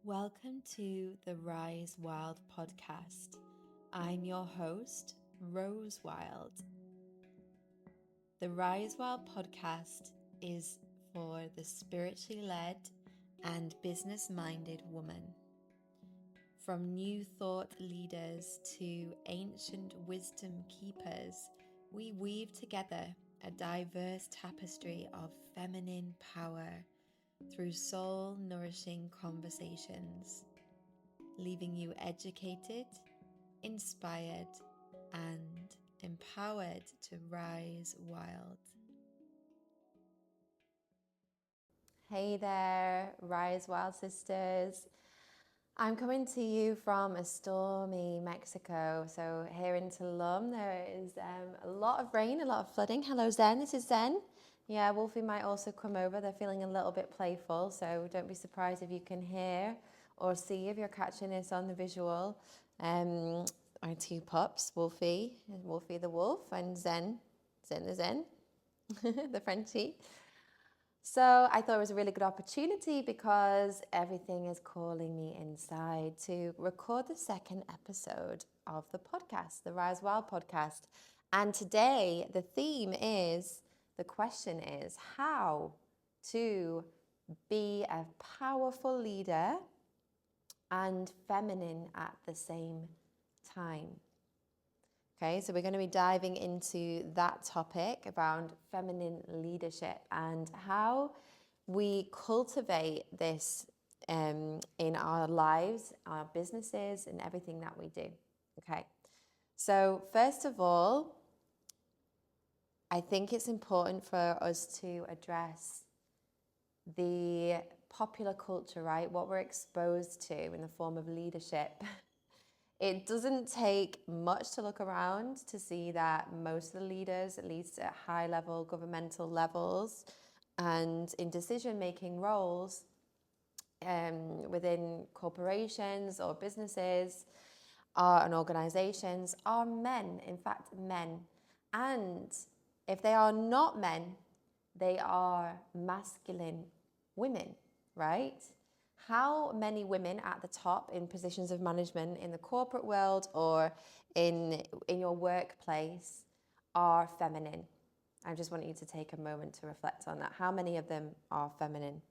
Welcome to the Rise Wild podcast. I'm your host, Rose Wild. The Rise Wild podcast is for the spiritually led and business-minded woman. From new thought leaders to ancient wisdom keepers, we weave together a diverse tapestry of feminine power through soul-nourishing conversations, leaving you educated, inspired, and empowered to rise wild. Hey there, Rise Wild sisters. I'm coming to you from a stormy Mexico. So here in Tulum, there is a lot of rain, a lot of flooding. Hello, Zen. This is Zen. Yeah, Wolfie might also come over. They're feeling a little bit playful, so don't be surprised if you can hear or see if you're catching this on the visual. Our two pups, Wolfie the wolf, and Zen the Zen, the Frenchie. So I thought it was a really good opportunity because everything is calling me inside to record the second episode of the podcast, the Rise Wild podcast. And today the question is how to be a powerful leader and feminine at the same time. Okay, so we're going to be diving into that topic around feminine leadership and how we cultivate this in our lives, our businesses, and everything that we do. Okay, so first of all, I think it's important for us to address the popular culture, right? What we're exposed to in the form of leadership. It doesn't take much to look around to see that most of the leaders, at least at high level governmental levels and in decision-making roles within corporations or businesses and organizations, are men, in fact, men. And if they are not men, they are masculine women, right? How many women at the top in positions of management in the corporate world or in your workplace are feminine? I just want you to take a moment to reflect on that. How many of them are feminine?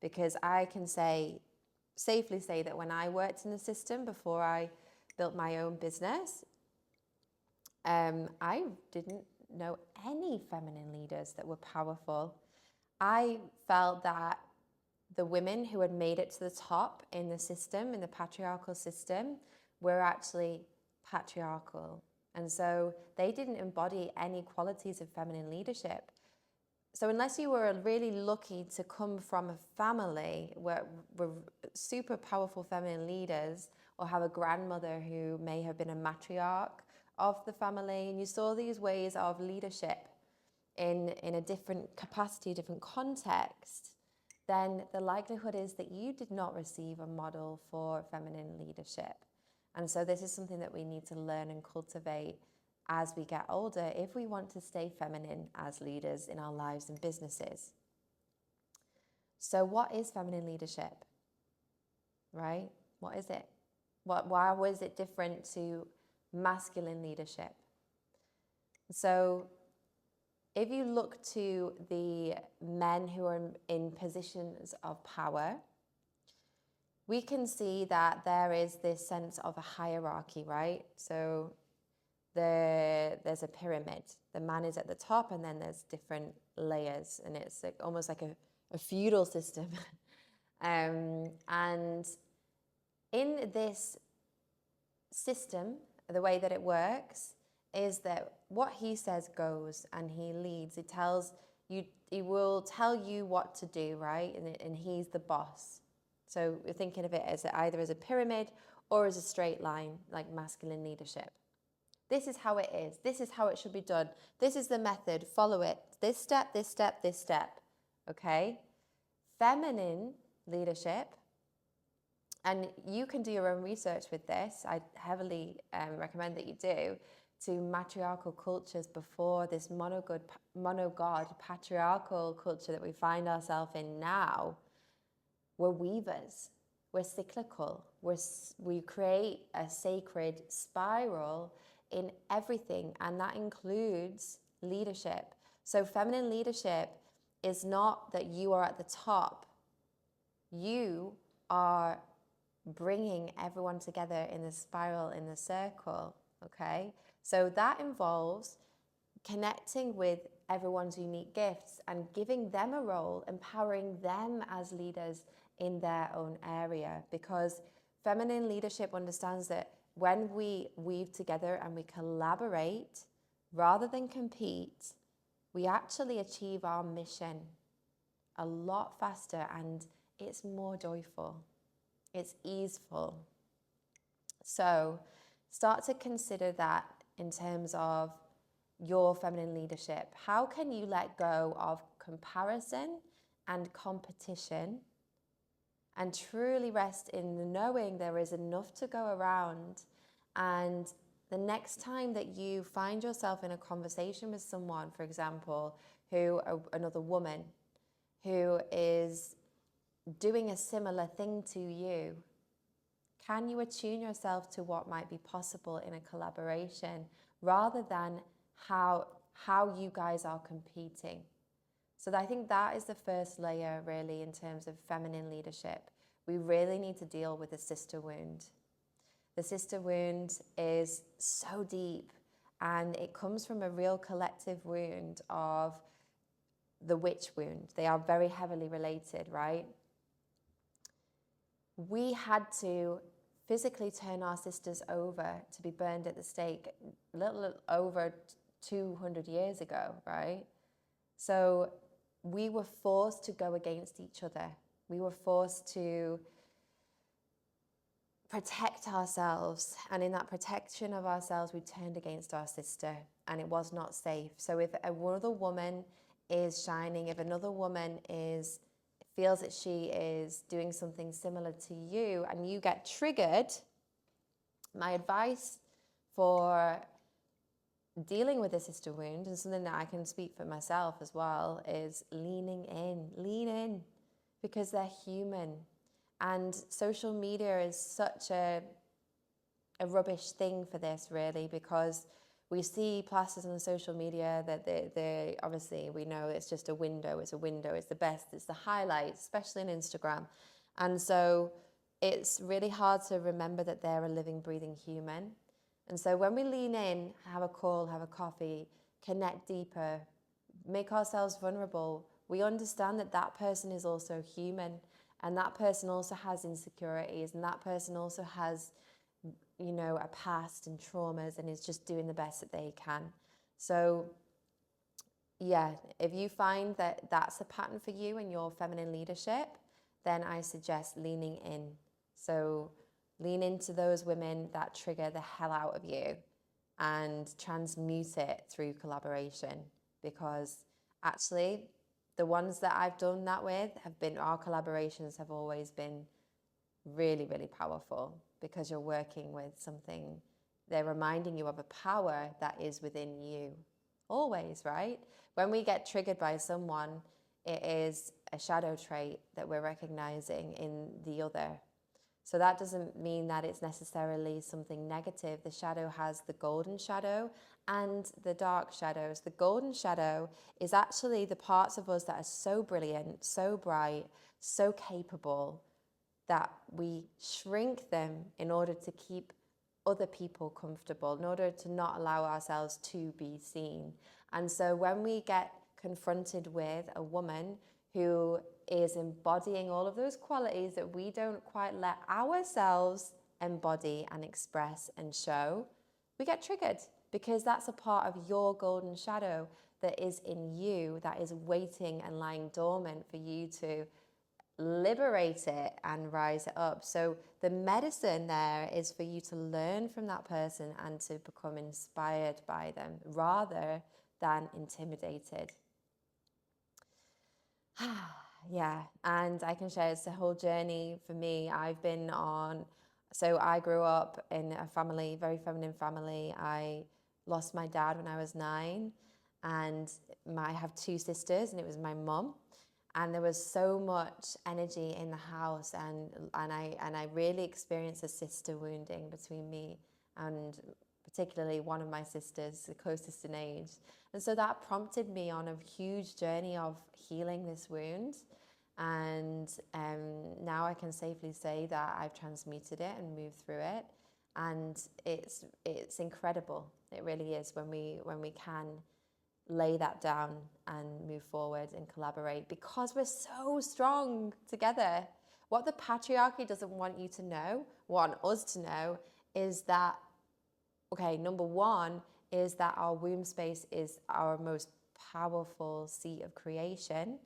Because I can safely say that when I worked in the system before I built my own business, I didn't know any feminine leaders that were powerful. I felt that the women who had made it to the top in the system, in the patriarchal system, were actually patriarchal. And so they didn't embody any qualities of feminine leadership. So unless you were really lucky to come from a family where were super powerful feminine leaders, or have a grandmother who may have been a matriarch of the family, and you saw these ways of leadership in a different capacity, different context, then the likelihood is that you did not receive a model for feminine leadership. And so this is something that we need to learn and cultivate as we get older if we want to stay feminine as leaders in our lives and businesses. So what is feminine leadership, right? What is it? Why was it different to masculine leadership? So if you look to the men who are in positions of power, we can see that there is this sense of a hierarchy, right? So there's a pyramid. The man is at the top, and then there's different layers, and it's like almost like a feudal system. And in this system, the way that it works is that what he says goes, and he leads. He will tell you what to do, right? And he's the boss. So we're thinking of it as either as a pyramid or as a straight line, like masculine leadership. This is how it is. This is how it should be done. This is the method. Follow it. This step, this step, this step. Okay? Feminine leadership, and you can do your own research with this. I heavily recommend that you do, to matriarchal cultures before this monogod patriarchal culture that we find ourselves in now, were weavers. We're cyclical. We create a sacred spiral in everything, and that includes leadership. So feminine leadership is not that you are at the top. You are bringing everyone together in the spiral, in the circle, okay? So that involves connecting with everyone's unique gifts and giving them a role, empowering them as leaders in their own area, because feminine leadership understands that when we weave together and we collaborate rather than compete, we actually achieve our mission a lot faster, and it's more joyful, it's easeful. So start to consider that in terms of your feminine leadership. How can you let go of comparison and competition and truly rest in the knowing there is enough to go around? And the next time that you find yourself in a conversation with someone, for example, another woman who is doing a similar thing to you, can you attune yourself to what might be possible in a collaboration rather than how you guys are competing? So I think that is the first layer, really, in terms of feminine leadership. We really need to deal with the sister wound. The sister wound is so deep, and it comes from a real collective wound of the witch wound. They are very heavily related, right? We had to physically turn our sisters over to be burned at the stake a little over 200 years ago, right? So we were forced to go against each other. We were forced to protect ourselves, and in that protection of ourselves, we turned against our sister, and it was not safe. So if another woman is shining, if another woman feels that she is doing something similar to you and you get triggered, my advice for dealing with a sister wound, and something that I can speak for myself as well, is lean in, because they're human. And social media is such a rubbish thing for this, really, because we see plasters on social media that they obviously, we know it's just a window, it's the best, it's the highlights, especially on Instagram. And so it's really hard to remember that they're a living, breathing human. And so when we lean in, have a call, have a coffee, connect deeper, make ourselves vulnerable, we understand that that person is also human, and that person also has insecurities, and that person also has, you know, a past and traumas, and is just doing the best that they can. So yeah, if you find that that's a pattern for you in your feminine leadership, then I suggest leaning in. So lean into those women that trigger the hell out of you and transmute it through collaboration, because actually the ones that I've done that with our collaborations have always been really, really powerful, because you're working with something, they're reminding you of a power that is within you. Always, right? When we get triggered by someone, it is a shadow trait that we're recognizing in the other. So that doesn't mean that it's necessarily something negative. The shadow has the golden shadow and the dark shadows. The golden shadow is actually the parts of us that are so brilliant, so bright, so capable, that we shrink them in order to keep other people comfortable, in order to not allow ourselves to be seen. And so when we get confronted with a woman who is embodying all of those qualities that we don't quite let ourselves embody and express and show, we get triggered, because that's a part of your golden shadow that is in you, that is waiting and lying dormant for you to liberate it and rise it up. So the medicine there is for you to learn from that person and to become inspired by them rather than intimidated. Yeah, and I can share it's a whole journey for me. I've been on, so I grew up in a family, very feminine family. I lost my dad when I was 9, and I have 2 sisters, and it was my mum. And there was so much energy in the house, and I really experienced a sister wounding between me and particularly one of my sisters, the closest in age. And so that prompted me on a huge journey of healing this wound. And now I can safely say that I've transmuted it and moved through it. And it's incredible. It really is when we can lay that down and move forward and collaborate, because we're so strong together. What the patriarchy doesn't want you to know, want us to know, is that, okay, number one is that our womb space is our most powerful seat of creation.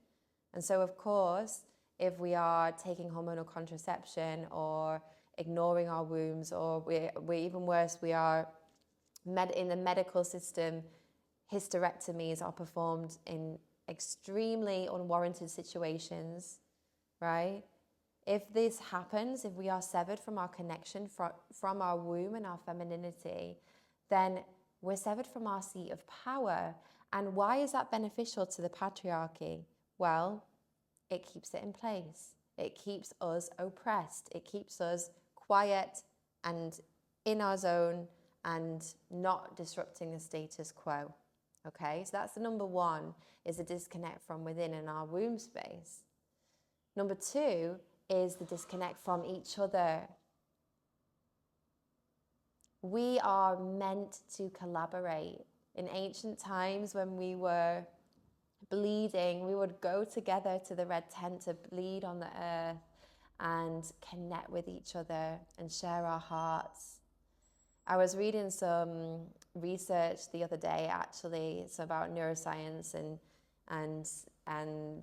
And so, of course, if we are taking hormonal contraception or ignoring our wombs, or we're even worse, we are in the medical system, hysterectomies are performed in extremely unwarranted situations, right? If this happens, if we are severed from our connection from our womb and our femininity, then we're severed from our seat of power. And why is that beneficial to the patriarchy? Well, it keeps it in place. It keeps us oppressed. It keeps us quiet and in our zone and not disrupting the status quo. Okay, so that's the number one, is a disconnect from within in our womb space. Number two is the disconnect from each other. We are meant to collaborate. In ancient times, when we were bleeding, we would go together to the red tent to bleed on the earth and connect with each other and share our hearts. I was reading some research the other day, actually. It's about neuroscience and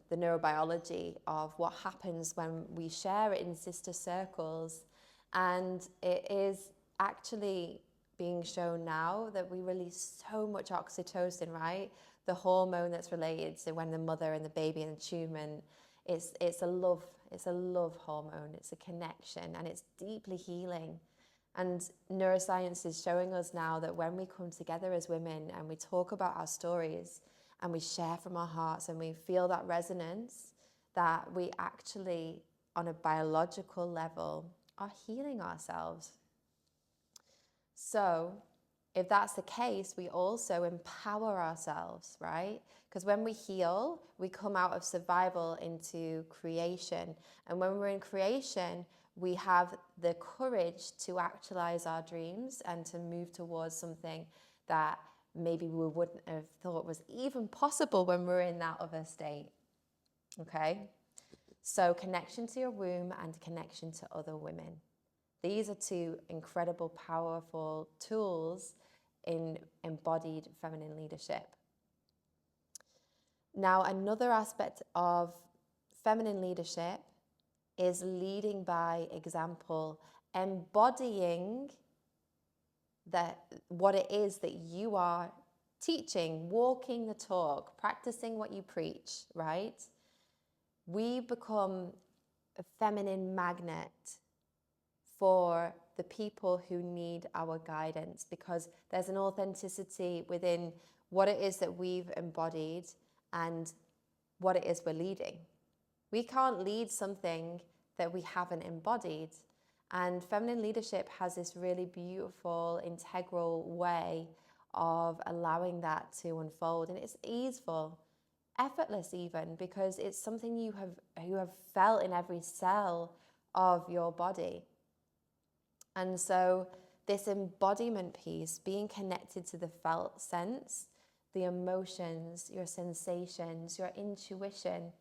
the neurobiology of what happens when we share in sister circles. And it is actually being shown now that we release so much oxytocin, right? The hormone that's related to when the mother and the baby in attunement. It's a love hormone. It's a connection, and it's deeply healing. And neuroscience is showing us now that when we come together as women and we talk about our stories and we share from our hearts and we feel that resonance, that we actually, on a biological level, are healing ourselves. So if that's the case, we also empower ourselves, right? Because when we heal, we come out of survival into creation. And when we're in creation, we have the courage to actualize our dreams and to move towards something that maybe we wouldn't have thought was even possible when we're in that other state. Okay? So connection to your womb and connection to other women. These are two incredible, powerful tools in embodied feminine leadership. Now, another aspect of feminine leadership is leading by example, embodying what it is that you are teaching, walking the talk, practicing what you preach, right? We become a feminine magnet for the people who need our guidance, because there's an authenticity within what it is that we've embodied and what it is we're leading. We can't lead something that we haven't embodied. And feminine leadership has this really beautiful, integral way of allowing that to unfold. And it's easeful, effortless even, because it's something you have felt in every cell of your body. And so this embodiment piece, being connected to the felt sense, the emotions, your sensations, your intuition,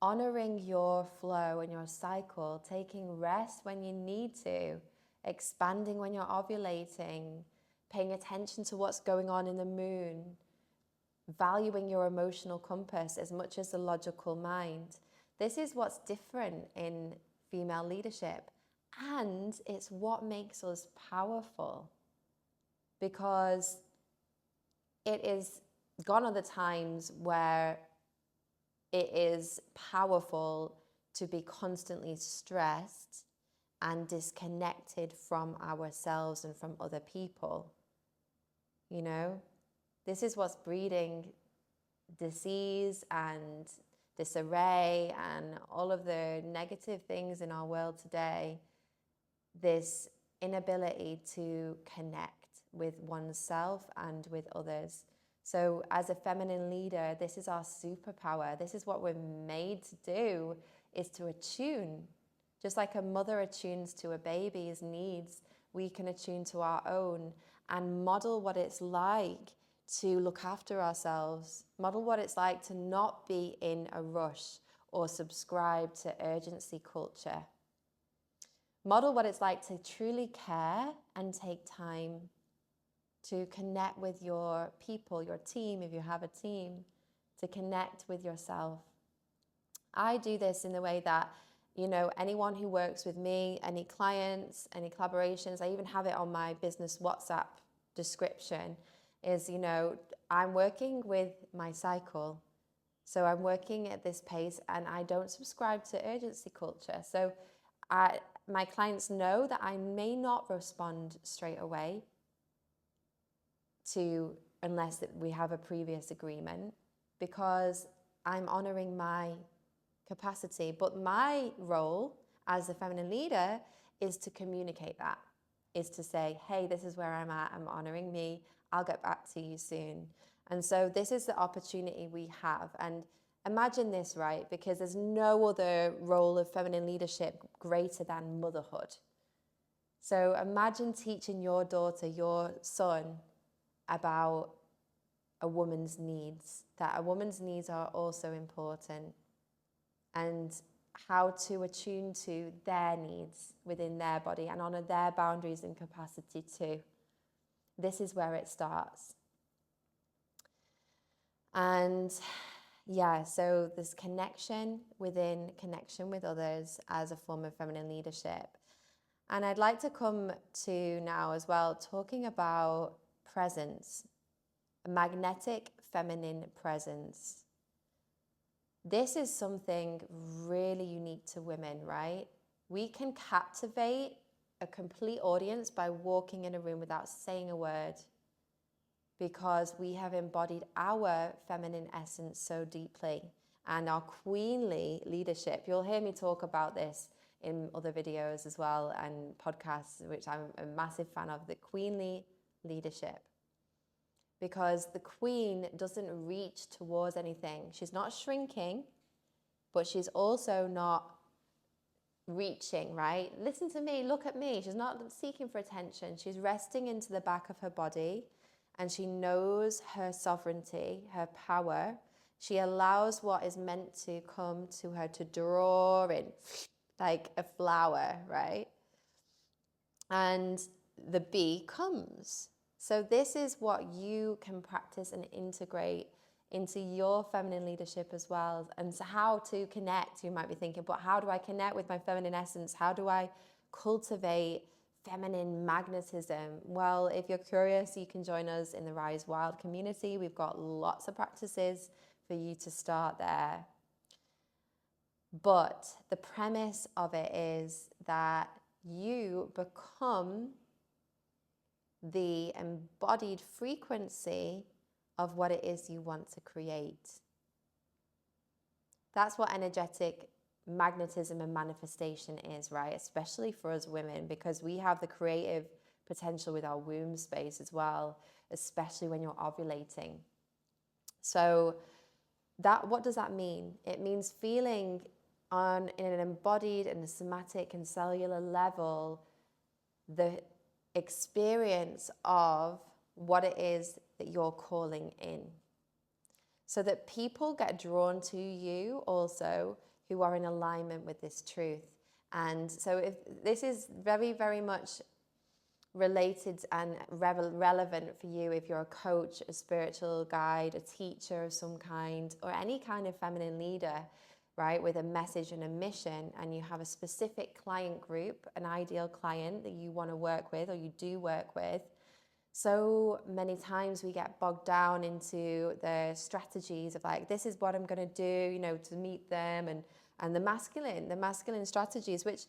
honoring your flow and your cycle, taking rest when you need to, expanding when you're ovulating, paying attention to what's going on in the moon, valuing your emotional compass as much as the logical mind. This is what's different in female leadership. And it's what makes us powerful, because it is gone are the times where it is powerful to be constantly stressed and disconnected from ourselves and from other people. You know, this is what's breeding disease and disarray and all of the negative things in our world today, this inability to connect with oneself and with others. So as a feminine leader, this is our superpower. This is what we're made to do, is to attune. Just like a mother attunes to a baby's needs, we can attune to our own and model what it's like to look after ourselves, model what it's like to not be in a rush or subscribe to urgency culture. Model what it's like to truly care and take time to connect with your people, your team, if you have a team, to connect with yourself. I do this in the way that, anyone who works with me, any clients, any collaborations, I even have it on my business WhatsApp description, is, I'm working with my cycle. So I'm working at this pace and I don't subscribe to urgency culture. So my clients know that I may not respond straight away unless we have a previous agreement, because I'm honoring my capacity. But my role as a feminine leader is to communicate that, is to say, hey, this is where I'm at, I'm honoring me, I'll get back to you soon. And so this is the opportunity we have. And imagine this, right? Because there's no other role of feminine leadership greater than motherhood. So imagine teaching your daughter, your son, about a woman's needs, that a woman's needs are also important, and how to attune to their needs within their body and honor their boundaries and capacity too. This is where it starts. And so this connection within, connection with others as a form of feminine leadership. And I'd like to come to now as well, talking about presence, magnetic feminine presence. This is something really unique to women, right? We can captivate a complete audience by walking in a room without saying a word, because we have embodied our feminine essence so deeply, and our queenly leadership. You'll hear me talk about this in other videos as well and podcasts, which I'm a massive fan of, the queenly leadership. Because the queen doesn't reach towards anything. She's not shrinking, but she's also not reaching, right? Listen to me, look at me. She's not seeking for attention. She's resting into the back of her body, and she knows her sovereignty, her power. She allows what is meant to come to her to draw in like a flower, right? And the bee comes. So this is what you can practice and integrate into your feminine leadership as well. And so how to connect, you might be thinking, but how do I connect with my feminine essence? How do I cultivate feminine magnetism? Well, if you're curious, you can join us in the Rise Wild community. We've got lots of practices for you to start there. But the premise of it is that you become the embodied frequency of what it is you want to create. That's what energetic magnetism and manifestation is, right? Especially for us women, because we have the creative potential with our womb space as well, especially when you're ovulating. So what does that mean? It means feeling in an embodied and a somatic and cellular level the experience of what it is that you're calling in, so that people get drawn to you also who are in alignment with this truth. And so if this is very, very much related and relevant for you if you're a coach, a spiritual guide, a teacher of some kind, or any kind of feminine leader, right, with a message and a mission, and you have a specific client group, an ideal client that you want to work with or you do work with. So many times we get bogged down into the strategies of like, this is what I'm going to do, to meet them, and the masculine strategies, which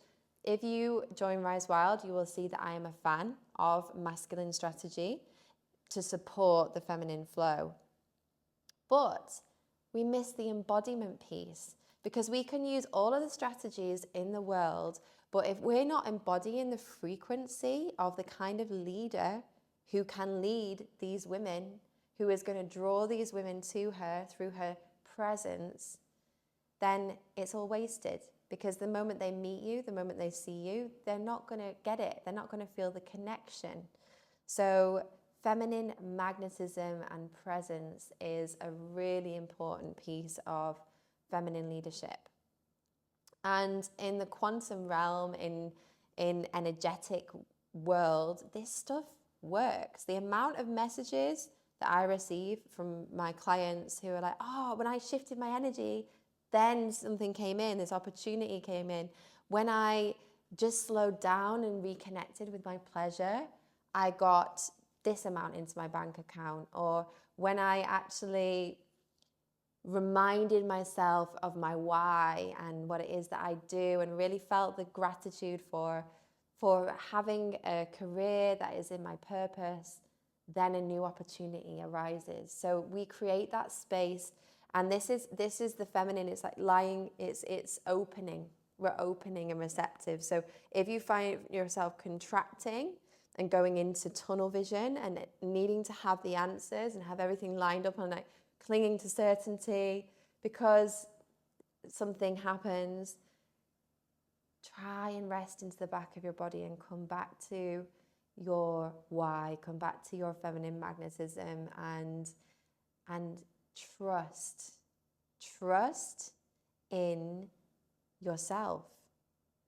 if you join Rise Wild, you will see that I am a fan of masculine strategy to support the feminine flow. But We miss the embodiment piece, because we can use all of the strategies in the world, but if we're not embodying the frequency of the kind of leader who can lead these women, who is going to draw these women to her through her presence, then it's all wasted. Because the moment they meet you, the moment they see you, they're not going to get it. They're not going to feel the connection. So feminine magnetism and presence is a really important piece of feminine leadership. And in the quantum realm, in energetic world, this stuff works. The amount of messages that I receive from my clients who are like, oh, when I shifted my energy, then something came in, this opportunity came in. When I just slowed down and reconnected with my pleasure, I got this amount into my bank account. Or when I actually reminded myself of my why and what it is that I do, and really felt the gratitude for having a career that is in my purpose, then a new opportunity arises. So we create that space, and this is the feminine. It's like lying. It's opening. We're opening and receptive. So if you find yourself contracting and going into tunnel vision and needing to have the answers and have everything lined up, and like clinging to certainty because something happens, try and rest into the back of your body and come back to your why, come back to your feminine magnetism, and trust in yourself.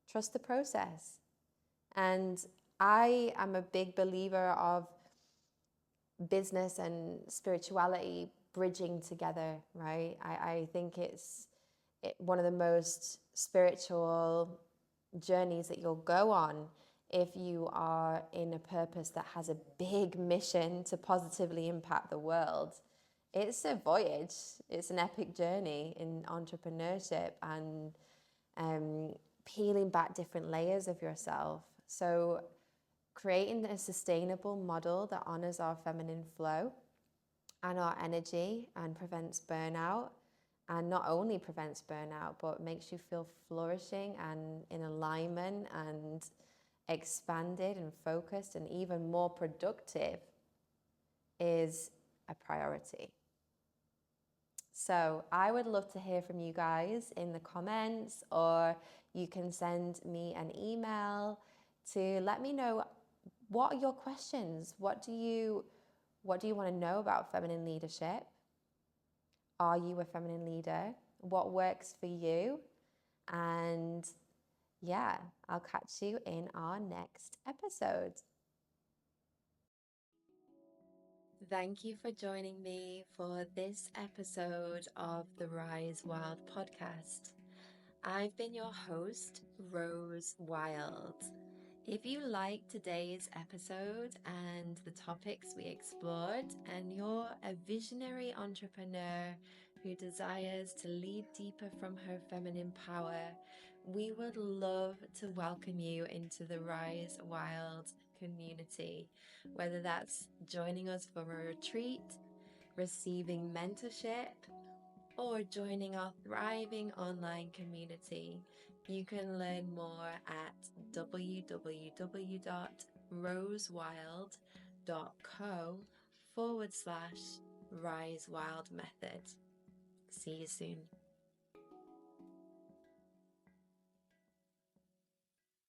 Trust the process. And I am a big believer of business and spirituality bridging together, right? I think it's one of the most spiritual journeys that you'll go on if you are in a purpose that has a big mission to positively impact the world. It's a voyage. It's an epic journey in entrepreneurship and peeling back different layers of yourself. So creating a sustainable model that honors our feminine flow and our energy and prevents burnout, and not only prevents burnout, but makes you feel flourishing and in alignment and expanded and focused and even more productive, is a priority. So I would love to hear from you guys in the comments, or you can send me an email to let me know, what are your questions? What do you want to know about feminine leadership? Are you a feminine leader? What works for you? And yeah, I'll catch you in our next episode. Thank you for joining me for this episode of the Rise Wild podcast. I've been your host, Rose Wild. If you liked today's episode and the topics we explored, and you're a visionary entrepreneur who desires to lead deeper from her feminine power, we would love to welcome you into the Rise Wild community, whether that's joining us for a retreat, receiving mentorship, or joining our thriving online community. You can learn more at www.rosewild.co/Rise Wild Method. See you soon.